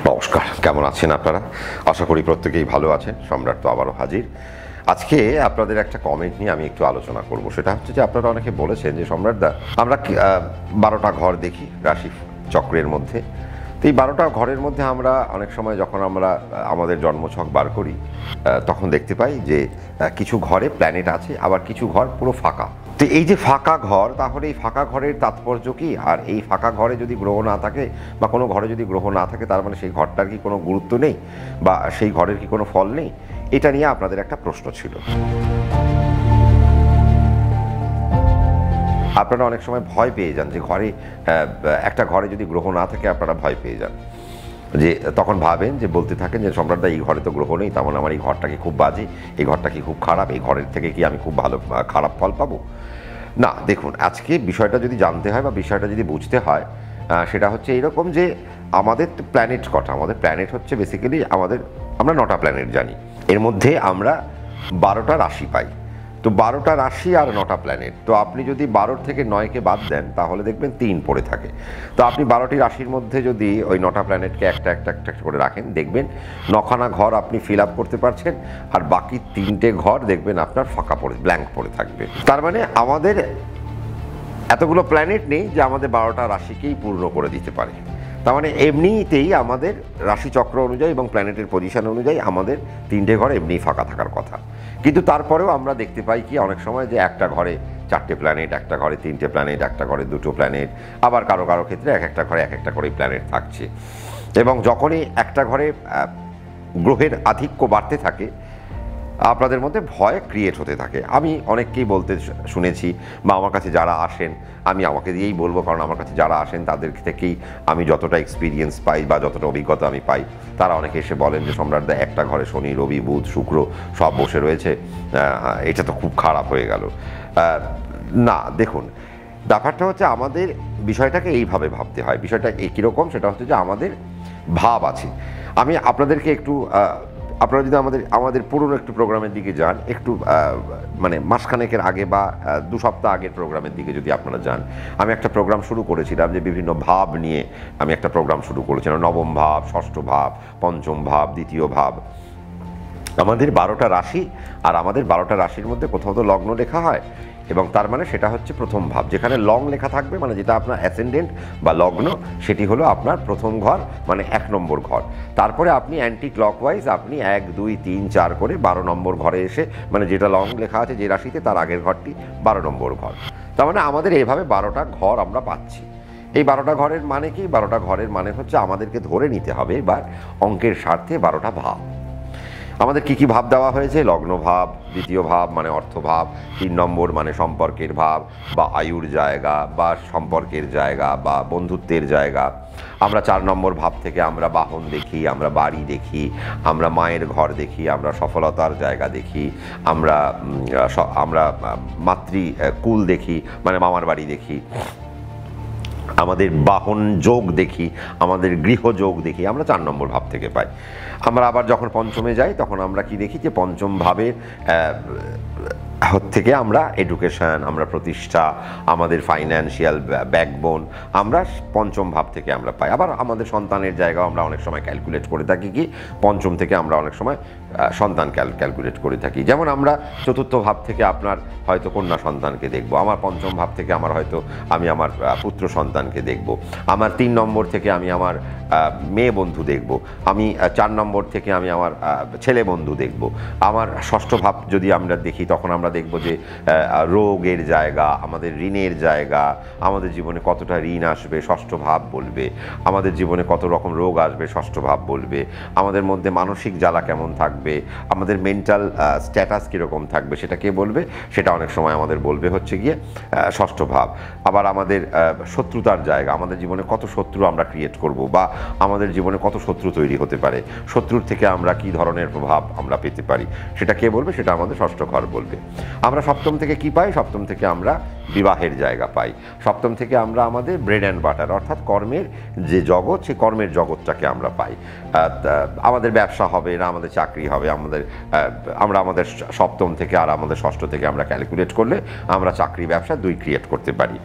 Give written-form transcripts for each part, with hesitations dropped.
নমস্কার, কেমন আছেন আপনারা? আশা করি প্রত্যেকেই ভালো আছেন। সম্রাট তো আবারও হাজির। আজকে আপনাদের একটা কমেন্ট নিয়ে আমি একটু আলোচনা করব। সেটা হচ্ছে যে আপনারা অনেকে বলেছেন যে সম্রাটদা আমরা 12টা ঘর দেখি রাশি চক্রের মধ্যে। তো এই 12টা ঘরের মধ্যে আমরা অনেক সময় যখন আমরা আমাদের জন্মছক বার করি তখন দেখতে পাই যে কিছু ঘরে প্ল্যানেট আছে, আবার কিছু ঘর পুরো ফাঁকা। তো এই যে ফাঁকা ঘর, তাহলে এই ফাঁকা ঘরের তাৎপর্য কি? আর এই ফাঁকা ঘরে যদি গ্রহ না থাকে বা কোনো ঘরে যদি গ্রহ না থাকে, তার মানে সেই ঘরটার কি কোনো গুরুত্ব নেই বা সেই ঘরের কি কোনো ফল নেই? এটা নিয়ে আপনাদের একটা প্রশ্ন ছিল। আপনারা অনেক সময় ভয় পেয়ে যান যে ঘরে একটা ঘরে যদি গ্রহ না থাকে আপনারা ভয় পেয়ে যান, যে তখন ভাবেন যে বলতে থাকেন যে সম্রাটদা এই ঘরে তো গ্রহ নেই, তার মানে আমার এই ঘরটা কি খুব বাজে, এই ঘরটা কি খুব খারাপ, এই ঘরের থেকে কি আমি খুব ভালো খারাপ ফল পাবো? না, দেখুন, আজকে বিষয়টা যদি জানতে হয় বা বিষয়টা যদি বুঝতে হয়, সেটা হচ্ছে এইরকম যে আমাদের প্ল্যানেট কটা? আমাদের প্ল্যানেট হচ্ছে বেসিক্যালি আমরা 9টা প্ল্যানেট জানি। এর মধ্যে আমরা 12টা রাশি পাই। তো 12টা রাশি আর 9টা প্ল্যানেট, তো আপনি যদি 12 থেকে 9কে বাদ দেন তাহলে দেখবেন 3 পড়ে থাকে। তো আপনি 12টি রাশির মধ্যে যদি ওই 9টা প্ল্যানেটকে একটা করে রাখেন, দেখবেন 9খানা ঘর আপনি ফিল আপ করতে পারছেন, আর বাকি 3টে ঘর দেখবেন আপনার ফাঁকা পড়ে, ব্ল্যাঙ্ক পড়ে থাকবে। তার মানে আমাদের এতগুলো প্ল্যানেট নেই যে আমাদের 12টা রাশিকেই পূর্ণ করে দিতে পারে। তার মানে এমনিতেই আমাদের রাশিচক্র অনুযায়ী এবং প্ল্যানেটের পজিশন অনুযায়ী আমাদের 3টে ঘর এমনিই ফাঁকা থাকার কথা। কিন্তু তারপরেও আমরা দেখতে পাই কি অনেক সময় যে একটা ঘরে 4টে প্ল্যানেট, একটা ঘরে 3টে প্ল্যানেট, একটা ঘরে 2টো প্ল্যানেট, আবার কারো কারো ক্ষেত্রে একটা ঘরে একটা করে প্ল্যানেট থাকছে। এবং যখনই একটা ঘরে গ্রহের আধিক্য বাড়তে থাকে, আপনাদের মধ্যে ভয় ক্রিয়েট হতে থাকে। আমি অনেককেই বলতে শুনেছি, বা আমার কাছে যারা আসেন, আমি আমাকে দিয়েই বলবো, কারণ আমার কাছে যারা আসেন তাদের থেকেই আমি যতটা এক্সপিরিয়েন্স পাই বা যতটা অভিজ্ঞতা আমি পাই, তারা অনেকে এসে বলেন যে সম্রাটদা একটা ঘরে শনি, রবি, বুধ, শুক্র সব বসে রয়েছে, এটা তো খুব খারাপ হয়ে গেল। না, দেখুন, ব্যাপারটা হচ্ছে আমাদের বিষয়টাকে এইভাবে ভাবতে হয়। বিষয়টা কীরকম? সেটা হচ্ছে যে আমাদের ভাব আছে। আমি আপনাদেরকে একটু আপনারা যদি আমাদের পুরনো একটু প্রোগ্রামের দিকে যান, একটু মানে মাসখানেকের আগে বা 2 সপ্তাহ আগের প্রোগ্রামের দিকে যদি আপনারা যান, আমি একটা প্রোগ্রাম শুরু করেছিলাম যে বিভিন্ন ভাব নিয়ে আমি একটা প্রোগ্রাম শুরু করেছিলাম। নবম ভাব, ষষ্ঠ ভাব, পঞ্চম ভাব, দ্বিতীয় ভাব। আমাদের 12টা রাশি, আর আমাদের 12টা রাশির মধ্যে কোথাও তো লগ্ন লেখা হয়, এবং তার মানে সেটা হচ্ছে প্রথম ভাব। যেখানে লং লেখা থাকবে, মানে যেটা আপনার অ্যাসেন্ডেন্ট বা লগ্ন, সেটি হলো আপনার প্রথম ঘর, মানে 1 নম্বর ঘর। তারপরে আপনি অ্যান্টি ক্লকওয়াইজ আপনি 1, 2, 3, 4 করে 12 নম্বর ঘরে এসে, মানে যেটা লং লেখা আছে যে রাশিতে, তার আগের ঘরটি 12 নম্বর ঘর। তার মানে আমাদের এইভাবে 12টা ঘর আমরা পাচ্ছি। এই 12টা ঘরের মানে কি? 12টা ঘরের মানে হচ্ছে আমাদেরকে ধরে নিতে হবে এবার অঙ্কের স্বার্থে 12টা ভাব। আমাদের কি কি ভাব দেওয়া হয়েছে? লগ্ন ভাব, দ্বিতীয় ভাব মানে অর্থভাব, 3 নম্বর মানে সম্পর্কের ভাব বা আয়ুর জায়গা বা সম্পর্কের জায়গা বা বন্ধুত্বের জায়গা। আমরা 4 নম্বর ভাব থেকে আমরা বাহন দেখি, আমরা বাড়ি দেখি, আমরা মায়ের ঘর দেখি, আমরা সফলতার জায়গা দেখি, আমরা মাতৃকুল দেখি, মানে মামার বাড়ি দেখি, আমাদের বাহন যোগ দেখি, আমাদের গৃহযোগ দেখি, আমরা 4 নম্বর ভাব থেকে পাই। আমরা আবার যখন পঞ্চমে যাই তখন আমরা কি দেখি? যে পঞ্চম ভাবের থেকে আমরা এডুকেশন, আমরা প্রতিষ্ঠা, আমাদের ফাইন্যান্সিয়াল ব্যাকবোন আমরা পঞ্চম ভাব থেকে আমরা পাই। আবার আমাদের সন্তানের জায়গাও আমরা অনেক সময় ক্যালকুলেট করে থাকি কি পঞ্চম থেকে আমরা অনেক সময় সন্তান ক্যালকুলেট করে থাকি। যেমন আমরা চতুর্থ ভাব থেকে আপনার হয়তো কন্যা সন্তানকে দেখব, আমার পঞ্চম ভাব থেকে আমি আমার পুত্র সন্তানকে দেখব, আমার 3 নম্বর থেকে আমি আমার মেয়ে বন্ধু দেখব, আমি 4 নম্বর থেকে আমি আমার ছেলে বন্ধু দেখব। আমার ষষ্ঠ ভাব যদি আমরা দেখি তখন আমরা দেখব যে রোগের জায়গা, আমাদের ঋণের জায়গা, আমাদের জীবনে কতটা ঋণ আসবে ষষ্ঠ ভাব বলবে, আমাদের জীবনে কত রকম রোগ আসবে ষষ্ঠ ভাব বলবে, আমাদের মধ্যে মানসিক জ্বালা কেমন থাকবে, আমাদের মেন্টাল স্ট্যাটাস কীরকম থাকবে সেটা কে বলবে? সেটা অনেক সময় আমাদের বলবে হচ্ছে গিয়ে ষষ্ঠ ভাব। আবার আমাদের শত্রুতার জায়গা, আমাদের জীবনে কত শত্রু আমরা ক্রিয়েট করব বা আমাদের জীবনে কত শত্রু তৈরি হতে পারে, শত্রুর থেকে আমরা কি ধরনের প্রভাব আমরা পেতে পারি, সেটা কে বলবে? সেটা আমাদের ষষ্ঠ ঘর বলবে। আমরা সপ্তম থেকে কি পাই? সপ্তম থেকে আমরা বিবাহের জায়গা পাই। সপ্তম থেকে আমরা আমাদের ব্রেড অ্যান্ড বাটার অর্থাৎ কর্মের যে জগৎ, সেই কর্মের জগৎটাকে আমরা পাই। আমাদের ব্যবসা হবে না, আমাদের চাকরি হবে, আমরা আমাদের সপ্তম থেকে আর আমাদের ষষ্ঠ থেকে আমরা ক্যালকুলেট করলে আমরা চাকরি ব্যবসা দুই ক্রিয়েট করতে পারি।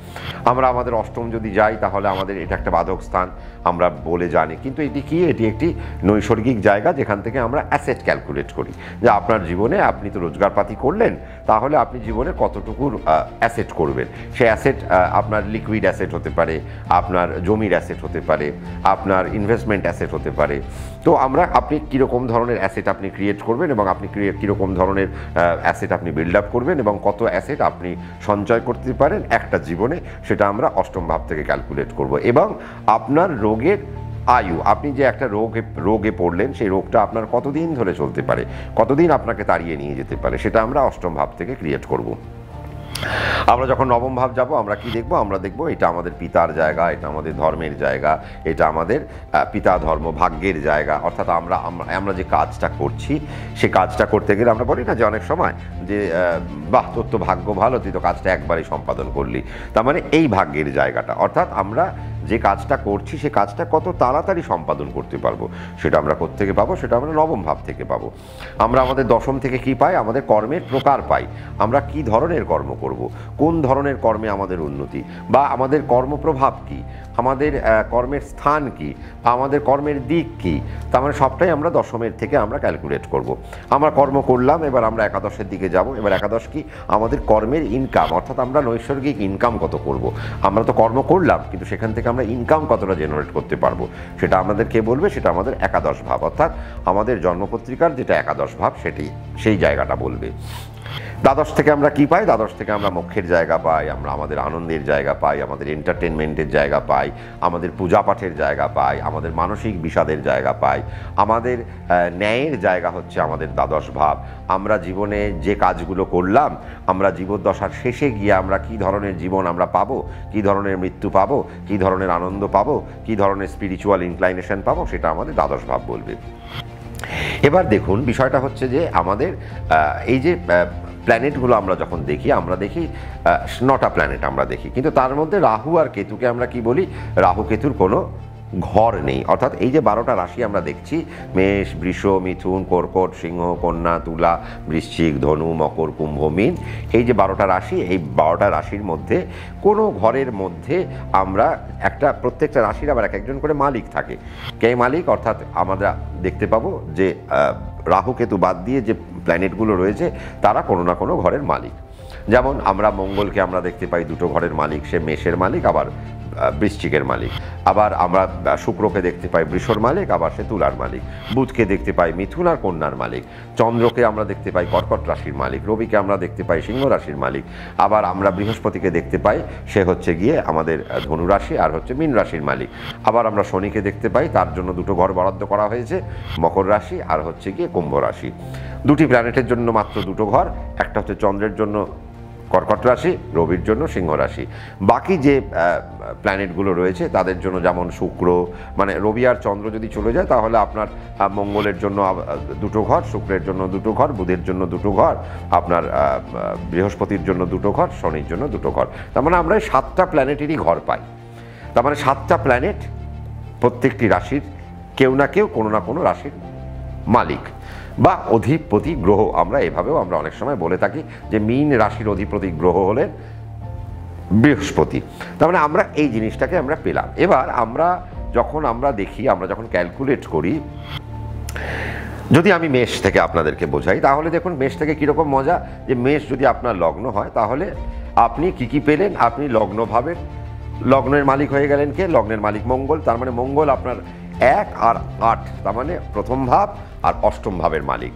আমরা আমাদের অষ্টম যদি যাই তাহলে আমাদের এটা একটা বাধক স্থান আমরা বলে জানি, কিন্তু এটি কি, এটি একটি নৈসর্গিক জায়গা যেখান থেকে আমরা অ্যাসেট ক্যালকুলেট করি, যে আপনার জীবনে আপনি তো রোজগারপাতি করলেন, তাহলে আপনি জীবনে কতটুকুর অ্যাসেট করবেন। সে অ্যাসেট আপনার লিকুইড অ্যাসেট হতে পারে, আপনার জমির অ্যাসেট হতে পারে, আপনার ইনভেস্টমেন্ট অ্যাসেট হতে পারে। তো আপনি কীরকম ধরনের অ্যাসেট আপনি ক্রিয়েট করবেন এবং আপনি কীরকম ধরনের অ্যাসেট আপনি বিল্ড আপ করবেন এবং কত অ্যাসেট আপনি সঞ্চয় করতে পারেন একটা জীবনে, সেটা আমরা অষ্টম ভাব থেকে ক্যালকুলেট করব। এবং আপনার রোগের আয়ু, আপনি যে একটা রোগে পড়লেন, সেই রোগটা আপনার কতদিন ধরে চলতে পারে, কতদিন আপনাকে তাড়িয়ে নিয়ে যেতে পারে, সেটা আমরা অষ্টম ভাব থেকে ক্রিয়েট করব। আমরা যখন নবম ভাব যাব আমরা কি দেখব? আমরা দেখব এটা আমাদের পিতার জায়গা, এটা আমাদের ধর্মের জায়গা, এটা আমাদের পিতা ধর্ম ভাগ্যের জায়গা। অর্থাৎ আমরা যে কাজটা করছি, সে কাজটা করতে গেলে আমরা বলি না যে অনেক সময় যে বাহ তোর তো ভাগ্য ভালো, তুই তো কাজটা একবারই সম্পাদন করলি। তার মানে এই ভাগ্যের জায়গাটা, অর্থাৎ আমরা যে কাজটা করছি সে কাজটা কত তাড়াতাড়ি সম্পাদন করতে পারবো, সেটা আমরা কোত্থেকে পাবো? সেটা আমরা নবম ভাব থেকে পাবো। আমরা আমাদের দশম থেকে কি পাই? আমাদের কর্মের প্রকার পাই। আমরা কি ধরনের কর্ম করব, কোন ধরনের কর্মে আমাদের উন্নতি, বা আমাদের কর্মপ্রভাব কি, আমাদের কর্মের স্থান কি, আমাদের কর্মের দিক কি, তার মানে সবটাই আমরা দশমের থেকে আমরা ক্যালকুলেট করব। আমরা কর্ম করলাম, এবার আমরা একাদশের দিকে যাব। এবার একাদশ কি? আমাদের কর্মের ইনকাম, অর্থাৎ আমরা নৈসর্গিক ইনকাম কত করব। আমরা তো কর্ম করলাম, কিন্তু সেখান থেকে আমরা ইনকাম কতটা জেনারেট করতে পারবো, সেটা আমাদের কে বলবে? সেটা আমাদের একাদশ ভাব, অর্থাৎ আমাদের জন্মপত্রিকার যেটা একাদশ ভাব সেই জায়গাটা বলবে। দ্বাদশ থেকে আমরা কি পাই? দ্বাদশ থেকে আমরা মোক্ষের জায়গা পাই, আমরা আমাদের আনন্দের জায়গা পাই, আমাদের এন্টারটেনমেন্টের জায়গা পাই, আমাদের পূজা পাঠের জায়গা পাই, আমাদের মানসিক বিষাদের জায়গা পাই, আমাদের ন্যায়ের জায়গা হচ্ছে আমাদের দ্বাদশ ভাব। আমরা জীবনে যে কাজগুলো করলাম, আমরা জীবদ্দশার শেষে গিয়ে আমরা কি ধরনের জীবন আমরা পাবো, কি ধরনের মৃত্যু পাবো, কি ধরনের আনন্দ পাবো, কি ধরনের স্পিরিচুয়াল ইনক্লাইনেশন পাবো, সেটা আমাদের দ্বাদশ ভাব বলবে। এবার দেখুন, বিষয়টা হচ্ছে যে আমাদের এই যে প্ল্যানেটগুলো আমরা যখন দেখি, আমরা দেখি 9টা প্ল্যানেট আমরা দেখি, কিন্তু তার মধ্যে রাহু আর কেতুকে আমরা কি বলি? রাহু কেতুর কোনো ঘর নেই। অর্থাৎ এই যে 12টা রাশি আমরা দেখছি, মেষ, বৃষ, মিথুন, কর্কট, সিংহ, কন্যা, তুলা, বৃশ্চিক, ধনু, মকর, কুম্ভ, মীন, এই যে 12টা রাশি, এই 12টা রাশির মধ্যে কোনো ঘরের মধ্যে আমরা প্রত্যেকটা রাশির আবার এক একজন করে মালিক থাকে। কে মালিক? অর্থাৎ আমরা দেখতে পাবো যে রাহু কেতু বাদ দিয়ে যে প্ল্যানেটগুলো রয়েছে তারা কোনো না কোনো ঘরের মালিক। যেমন আমরা মঙ্গলকে আমরা দেখতে পাই 2টো ঘরের মালিক, সে মেষের মালিক আবার বৃশ্চিকের মালিক। আবার আমরা শুক্রকে দেখতে পাই বৃষর মালিক, আবার সে তুলার মালিক। বুধকে দেখতে পাই মিথুন আর কন্যার মালিক। চন্দ্রকে আমরা দেখতে পাই কর্কট রাশির মালিক। রবিকে আমরা দেখতে পাই সিংহ রাশির মালিক। আবার আমরা বৃহস্পতিকে দেখতে পাই, সে হচ্ছে গিয়ে আমাদের ধনু রাশি আর হচ্ছে মীন রাশির মালিক। আবার আমরা শনিকে দেখতে পাই, তার জন্য 2টো ঘর বরাদ্দ করা হয়েছে, মকর রাশি আর হচ্ছে গিয়ে কুম্ভ রাশি। 2টি প্ল্যানেটের জন্য মাত্র 2টো ঘর, একটা হচ্ছে চন্দ্রের জন্য কর্কট রাশি, রবির জন্য সিংহ রাশি। বাকি যে প্ল্যানেটগুলো রয়েছে তাদের জন্য, যেমন শুক্র, মানে রবি আর চন্দ্র যদি চলে যায় তাহলে আপনার মঙ্গলের জন্য 2টো ঘর, শুক্রের জন্য 2টো ঘর, বুধের জন্য 2টো ঘর, আপনার বৃহস্পতির জন্য 2টো ঘর, শনির জন্য 2টো ঘর। তার মানে আমরা 7টা প্ল্যানেটেরই ঘর পাই। তার মানে 7টা প্ল্যানেট প্রত্যেকটি রাশির কেউ না কেউ কোনো না কোনো রাশির মালিক বা অধিপতি গ্রহ। আমরা এভাবেও আমরা অনেক সময় বলে থাকি যে মীন রাশির অধিপতি গ্রহ হলেন বৃহস্পতি। তার মানে আমরা এই জিনিসটাকে আমরা পেলাম। এবার আমরা দেখি, আমরা যখন ক্যালকুলেট করি, যদি আমি মেষ থেকে আপনাদেরকে বোঝাই তাহলে দেখুন মেষ থেকে কীরকম মজা, যে মেষ যদি আপনার লগ্ন হয় তাহলে আপনি কি পেলেন? আপনি লগ্নের মালিক হয়ে গেলেন কে? লগ্নের মালিক মঙ্গল। তার মানে মঙ্গল আপনার 1 আর 8, তার মানে প্রথম ভাব আর অষ্টম ভাবের মালিক।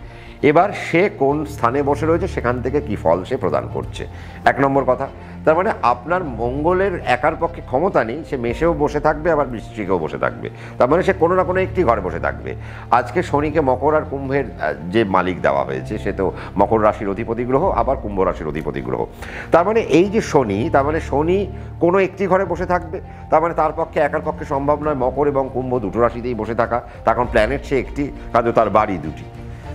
এবার সে কোন স্থানে বসে রয়েছে, সেখান থেকে কি ফল সে প্রদান করছে, 1 নম্বর কথা। তার মানে আপনার মঙ্গলের একার পক্ষে ক্ষমতা নেই, সে মেষেও বসে থাকবে আবার বৃশ্চিকেও বসে থাকবে। তার মানে সে কোনো না কোনো একটি ঘরে বসে থাকবে। আজকে শনিকে মকর আর কুম্ভের যে মালিক দেওয়া হয়েছে, সে তো মকর রাশির অধিপতি গ্রহ আবার কুম্ভ রাশির অধিপতি গ্রহ। তার মানে এই যে শনি, তার মানে শনি কোনো একটি ঘরে বসে থাকবে। তার মানে তার পক্ষে একার পক্ষে সম্ভব নয় মকর এবং কুম্ভ 2টো রাশিতেই বসে থাকা। তার কারণ প্ল্যানেট সে একটি, কাজে তার বাড়ি 2টি।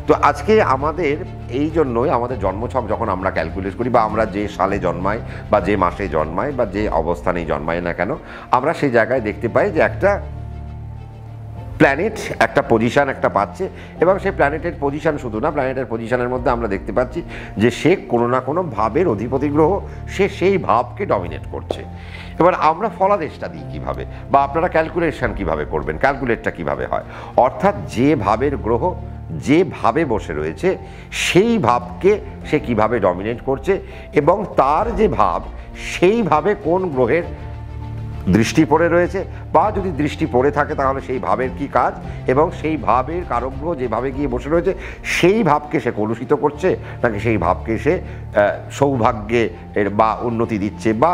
তো আজকে আমাদের এই জন্যই আমাদের জন্মছক যখন আমরা ক্যালকুলেট করি বা আমরা যে সালে জন্মাই বা যে মাসে জন্মাই বা যে অবস্থানেই জন্মাই না কেন, আমরা সেই জায়গায় দেখতে পাই যে একটা প্ল্যানেট একটা পজিশান একটা পাচ্ছে, এবং সেই প্ল্যানেটের পজিশান শুধু না, প্ল্যানেটের পজিশানের মধ্যে আমরা দেখতে পাচ্ছি যে সে কোনো না কোনো ভাবের অধিপতি গ্রহ, সে সেই ভাবকে ডমিনেট করছে। এবার আমরা ফলাদেশটা দিই কীভাবে, বা আপনারা ক্যালকুলেশন কিভাবে করবেন, ক্যালকুলেটটা কিভাবে হয়, অর্থাৎ যে ভাবের গ্রহ যে ভাবে বসে রয়েছে সেই ভাবকে সে কিভাবে ডমিনেট করছে, এবং তার যে ভাব সেই ভাবে কোন গ্রহের দৃষ্টি পড়ে রয়েছে, বা যদি দৃষ্টি পড়ে থাকে তাহলে সেই ভাবের কি কাজ, এবং সেই ভাবের কারক গ্রহ যেভাবে গিয়ে বসে রয়েছে সেই ভাবকে সে কলুষিত করছে নাকি সেই ভাবকে সে সৌভাগ্যে বা উন্নতি দিচ্ছে বা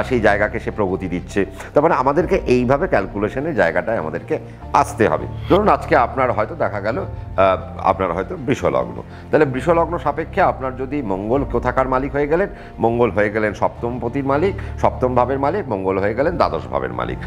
সেই জায়গাকে সে প্রগতি দিচ্ছে। তার মানে আমাদেরকে এইভাবে ক্যালকুলেশনের জায়গাটায় আমাদেরকে আসতে হবে। ধরুন আজকে আপনার হয়তো দেখা গেল আপনার হয়তো বৃষলগ্ন, তাহলে বৃষলগ্ন সাপেক্ষে আপনার যদি মঙ্গল কোথাকার মালিক হয়ে গেলেন, মঙ্গল হয়ে গেলেন সপ্তম পতির মালিক, সপ্তম ভাবের মালিক, মঙ্গল হয়ে গেলেন দ্বাদশ ভাবের মালিক।